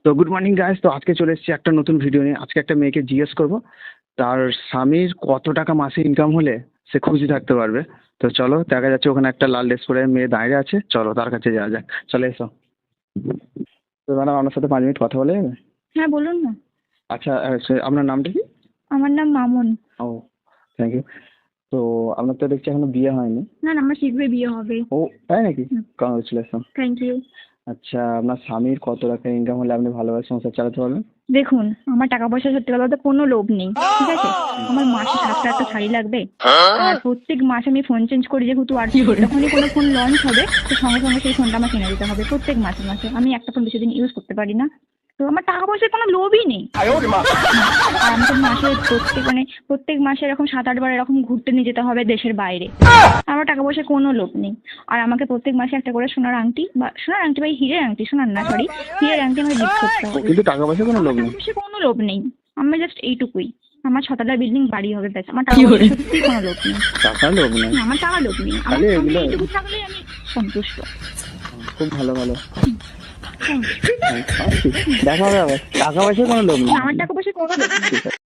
তো good morning guys. তো আজকে চলে এসেছি একটা নতুন ভিডিও নিয়ে। আজকে একটা মেয়েকে জিজ্ঞেস করব তার স্বামীর কত টাকা মাসে ইনকাম হলে সে খুশি থাকতে পারবে। তো চলো, দেখা যাচ্ছে ওখানে একটা লাল ড্রেস পরে মেয়ে দাঁড়িয়ে আছে, চলো তার কাছে যাওয়া যাক। চলে এসো। তো ম্যাডাম, আপনার সাথে 5 মিনিট কথা বলে যাবে? হ্যাঁ, বলুন না। আচ্ছা, আপনার নামটা কি? আমার নাম মামুন। ও, থ্যাংক ইউ। তো আপনার তো দেখছি এখনো বিয়ে হয়নি। না না, আমার শীঘ্রই বিয়ে হবে। ও, তাই নাকি? হুম। কংগ্রেচুলেশন। Thank you. আচ্ছা, আপনার স্বামীর কত টাকা ইনকাম হলে আপনি ভালোভাবে সংসার চালাতে পারবেন? দেখুন, আমার টাকা পয়সা সত্যি কথা বলতে কোনো লোভ নেই, ঠিক আছে? আমার মাসে 7টা শাড়ি লাগবে, আর প্রত্যেক মাসে আমি ফোন চেঞ্জ করি, যেহেতু আর যখনই কোনো ফোন লঞ্চ হবে তো সঙ্গে সঙ্গে সেই ফোনটা আমার কিনে দিতে হবে। প্রত্যেক মাসে মাসে আমি একটা ফোন বেশি দিন ইউজ করতে পারি না। তো আমার টাকা পয়সার কোনো লোভই নেই। আর আমাকে মাসে প্রত্যেক মাসে এরকম 7-8 বার এরকম ঘুরতে নিয়ে যেতে হবে দেশের বাইরে। আমার টাকা পয়সার কোনো লোভ নেই। আর আমাকে প্রত্যেক মাসে একটা করে সোনার আংটি বা হিরের আংটি, সোনার না সরি, হিরের আংটি আমাকে গিফট করতে হবে। কিন্তু টাকা পয়সা কোনো লোভ টাকা নেই। পয়সার কোনো লোভ নেই। আমি জাস্ট এইটুকুই, আমার 6 তলা বিল্ডিং বাড়ি হবে ব্যাস। আমার টাকা পয়সার সত্যি কোনো লোভ নেই। টাকার লোভ নেই। না, আমার টাকা লোভ নেই। আমার তাহলে এগুলো এইটুকু থাকলেই আমি সন্তুষ্ট। খুব ভালো ভালো। দেখা হবে আবার। টাকা পয়সার কোনো লোভ নেই। আমার টাকা পয়সার কোনো লোভ নেই। ঠিক আছে।